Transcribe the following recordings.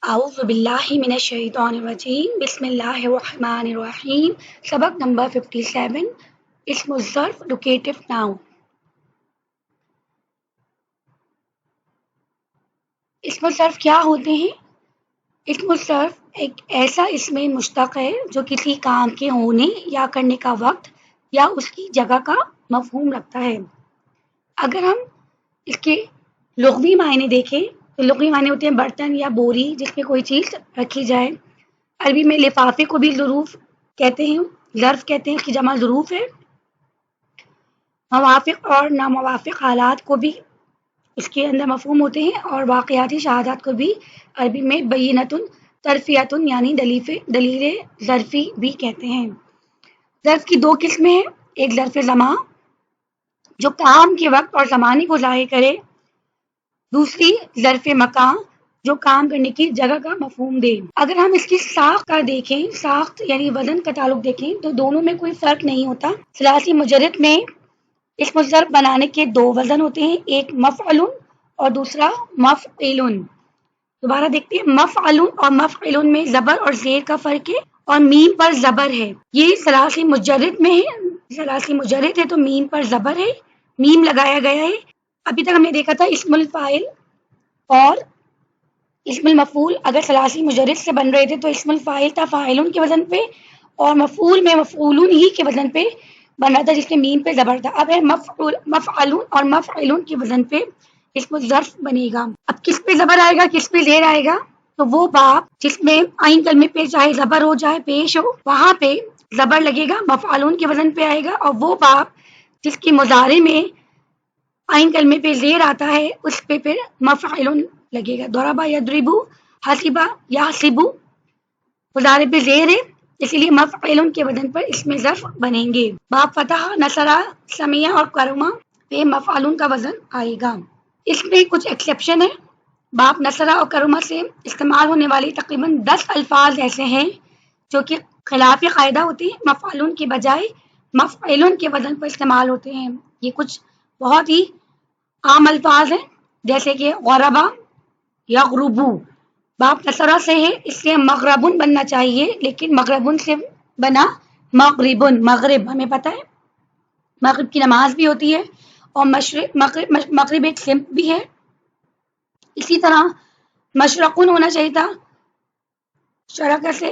اعوذ باللہ من الشیطان الرجیم بسم اللہ الرحمن الرحیم۔ سبق نمبر 57، اسم الظرف لوکیٹو ناؤن۔ اسم الظرف کیا ہوتے ہیں؟ اسم الظرف ایک ایسا اسم مشتق ہے جو کسی کام کے ہونے یا کرنے کا وقت یا اس کی جگہ کا مفہوم رکھتا ہے۔ اگر ہم اس کے لغوی معنی دیکھیں تو لغوی معنی ہوتے ہیں برتن یا بوری جس میں کوئی چیز رکھی جائے۔ عربی میں لفافے کو بھی ظروف کہتے ہیں، ظرف کہتے ہیں، اس کی جمع ظروف ہے۔ موافق اور ناموافق حالات کو بھی اس کے اندر مفہوم ہوتے ہیں، اور واقعاتی شہادات کو بھی عربی میں بینتن طرفیتن یعنی دلیل ظرفی بھی کہتے ہیں۔ ظرف کی دو قسمیں ہیں، ایک ظرف زمان جو کام کے وقت اور زمانے کو ظاہر کرے، دوسری ظرف مکان جو کام کرنے کی جگہ کا مفہوم دے۔ اگر ہم اس کی ساخت کا دیکھیں، ساخت یعنی وزن کا تعلق دیکھیں تو دونوں میں کوئی فرق نہیں ہوتا۔ ثلاثی مجرد میں اسم الظرف بنانے کے دو وزن ہوتے ہیں، ایک مفعل اور دوسرا مفعل۔ دوبارہ دیکھتے ہیں، مفعل اور مفعل میں زبر اور زیر کا فرق ہے اور میم پر زبر ہے۔ یہ ثلاثی مجرد میں ہے، ثلاثی مجرد ہے تو میم پر زبر ہے، میم لگایا گیا ہے۔ ابھی تک ہم نے دیکھا تھا اسم الفاعل اور اسم المفعول اگر ثلاثی مجرد سے بن رہے تھے تو اسم الفاعل تھا فاعلون کے وزن پہ، اور مفعول میں مفعولون ہی کے وزن پہ بن رہا تھا جس کے میم پہ زبر تھا۔ اب ہے مفعلون اور مفعلون کے وزن پہ اسم الظرف بنے گا۔ اب کس پہ زبر آئے گا، کس پہ زیر آئے گا؟ تو وہ باب جس میں عین کلمے پہ چاہے زبر ہو چاہے پیش ہو وہاں پہ زبر لگے گا، مفعلون کے وزن پہ آئے گا، اور وہ باب جس کی مضارع میں عین کلمے پہ زیر آتا ہے اس پہ پھر مفعلون لگے گا۔ ضربا یضربو، حسبا یحسبو، مضارع پہ زیر ہے اسی لیے مفعلون کے وزن پر اسم ظرف بنیں گے۔ باب فتح، نصرہ، سمیع اور کرما پہ مفعلون کا وزن آئے گا۔ اس میں کچھ ایکسیپشن ہے۔ باب نصرہ اور کرما سے استعمال ہونے والے تقریباً 10 الفاظ ایسے ہیں جو کہ خلاف قاعدہ ہوتے ہیں، مفعلون کے بجائے مفعلون کے وزن پر استعمال ہوتے ہیں۔ یہ کچھ بہت ہی عام الفاظ ہیں جیسے کہ غربا، یغربو۔ باب نصرہ سے ہے، اس سے مغربن بننا چاہیے لیکن مغربن سے بنا مغربن، مغرب ہمیں پتہ ہے مغرب کی نماز بھی ہوتی ہے، اور مغرب ایک سمت بھی ہے۔ اسی طرح مشرقن ہونا چاہیے تھا شرکہ سے،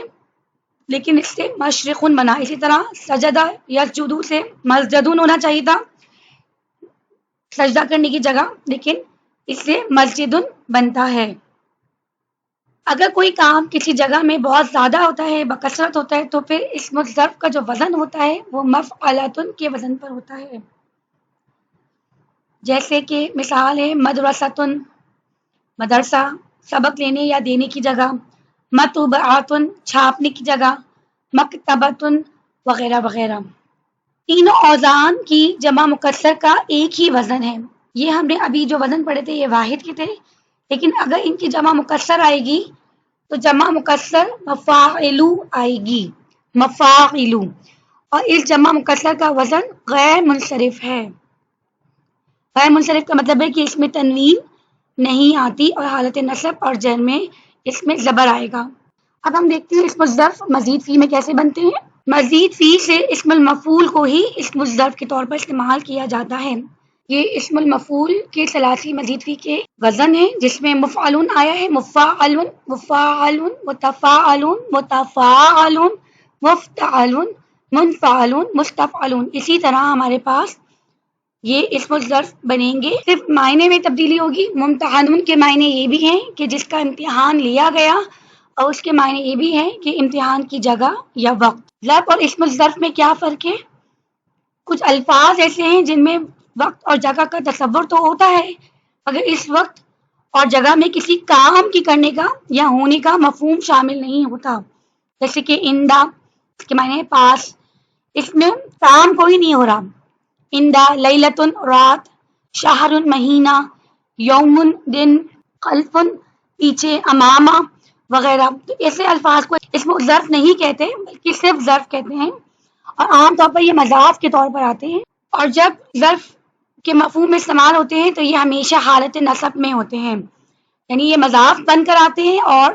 لیکن اس سے مشرقن بنا۔ اسی طرح سجدہ یسجدو سے مسجدن ہونا چاہیے تھا سجدہ کرنے کی جگہ، لیکن اس سے مسجدن بنتا ہے۔ اگر کوئی کام کسی جگہ میں بہت زیادہ ہوتا ہے، بکثرت ہوتا ہے، تو پھر اسم الظرف کا جو وزن ہوتا ہے وہ مفعلتن کے وزن پر ہوتا ہے۔ جیسے کہ مثال ہے مدرستن، مدرسہ سبق لینے یا دینے کی جگہ، مطبوعاتن چھاپنے کی جگہ، مکتبتن وغیرہ وغیرہ۔ تینوں اوزان کی جمع مکسر کا ایک ہی وزن ہے۔ یہ ہم نے ابھی جو وزن پڑھے تھے یہ واحد کے تھے، لیکن اگر ان کی جمع مکسر آئے گی تو جمع مکسر مفاعلو آئے گی، مفاعلو، اور اس جمع مکسر کا وزن غیر منصرف ہے۔ غیر منصرف کا مطلب ہے کہ اس میں تنوین نہیں آتی اور حالت نصب اور جر میں اس میں زبر آئے گا۔ اب ہم دیکھتے ہیں اسم الظرف مزید فی میں کیسے بنتے ہیں۔ مزید فی سے اسم المفعول کو ہی اسم الظرف کے طور پر استعمال کیا جاتا ہے۔ یہ اسم المفعول کے ثلاثی مزید فی کے وزن ہے جس میں مفعلون آیا ہے، مفاعلون، مفاعلون، متفاعلون، متفاعلون، مفتعلون، منفعلون، مستفعلون۔ اسی طرح ہمارے پاس یہ اسم الظرف بنیں گے، صرف معنی میں تبدیلی ہوگی۔ ممتحنون کے معنی یہ بھی ہیں کہ جس کا امتحان لیا گیا، اور اس کے معنی یہ بھی ہیں کہ امتحان کی جگہ یا وقت۔ ظرف اور اسم الظرف میں کیا فرق ہے؟ کچھ الفاظ ایسے ہیں جن میں وقت اور جگہ کا تصور تو ہوتا ہے مگر اس وقت اور جگہ میں کسی کام کی کرنے کا یا ہونے کا مفہوم شامل نہیں ہوتا، جیسے کہ اندا، اس کے معنی ہے پاس، اس میں کام کوئی نہیں ہو رہا۔ اندا، لیلتن رات، شہرن مہینہ، یومن دن، خلفن پیچھے، امامہ وغیرہ۔ تو ایسے الفاظ کو اسم ظرف نہیں کہتے بلکہ صرف ظرف کہتے ہیں، اور عام طور پر یہ مضاف کے طور پر آتے ہیں، اور جب ظرف کے مفہوم میں استعمال ہوتے ہیں تو یہ ہمیشہ حالت نصب میں ہوتے ہیں، یعنی یہ مضاف بن کر آتے ہیں اور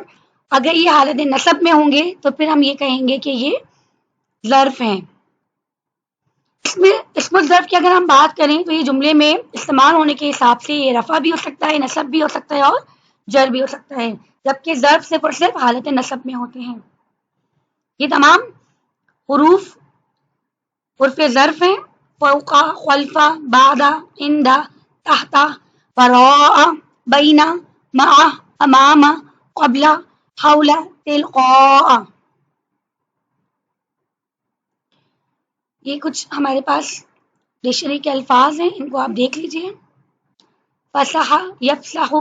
اگر یہ حالت نصب میں ہوں گے تو پھر ہم یہ کہیں گے کہ یہ ظرف ہیں. اسم الظرف کی اگر ہم بات کریں تو یہ جملے میں استعمال ہونے کے حساب سے یہ رفع بھی ہو سکتا ہے، نصب بھی ہو سکتا ہے اور جر بھی ہو سکتا ہے، جبکہ ظرف صرف اور صرف حالت نصب میں ہوتے ہیں. یہ تمام حروف حرف ظرف ہیں. فوقا، خلفا، بعدا، اندا، تحتا، وراء، بینا، مع، اماما، قبلا، حولا، تلقاء. یہ کچھ ہمارے پاس ڈکشنری کے الفاظ ہیں، ان کو آپ دیکھ لیجئے. فصح، یفصح،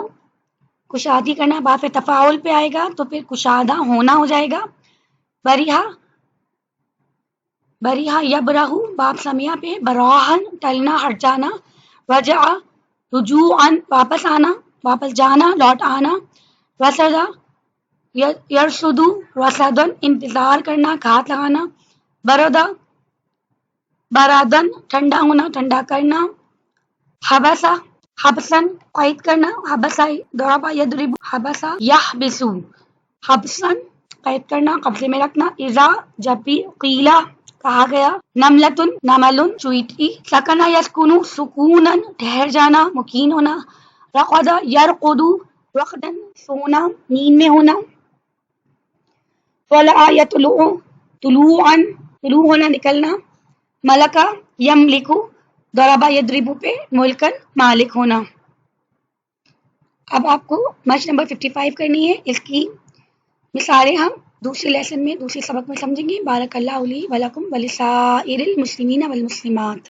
کشادی کرنا باب تفاعل پہ آئے گا تو پھر کشادہ ہونا ہو جائے گا. بریحہ، بریحہ یبرہ باب سمیہ پہ، براہن ٹلنا ہٹ جانا. رجع، رجوعاً واپس آنا، واپس جانا، لوٹ آنا. رصد، یرصد، رصدن انتظار کرنا، گھات لگانا. برد، برادن ٹھنڈا ہونا، ٹھنڈا کرنا. حبسہ، حبسن قید کرنا، حبسہ ضرب یضرب، حبسہ یحبس، حبسن قید کرنا، قبضے میں رکھنا. اذا جب بھی، قیلا کہا گیا. نملتن نملن چویٹی. سکن یسکن سکونن ٹھہر جانا، مکین ہونا. رقد یرقد رقدن سونا، نیند میں ہونا. طلع یطلع طلوعا طلوع ہونا، نکلنا. ملکہ یملک ضرب یضرب پہ ملکن مالک ہونا. اب آپ کو مشق نمبر 55 کرنی ہے. اس کی مثالیں ہم دوسرے لیسن میں دوسرے سبق میں سمجھیں گے. بارک اللہ لی ولکم ولسائر المسلمین والمسلمات.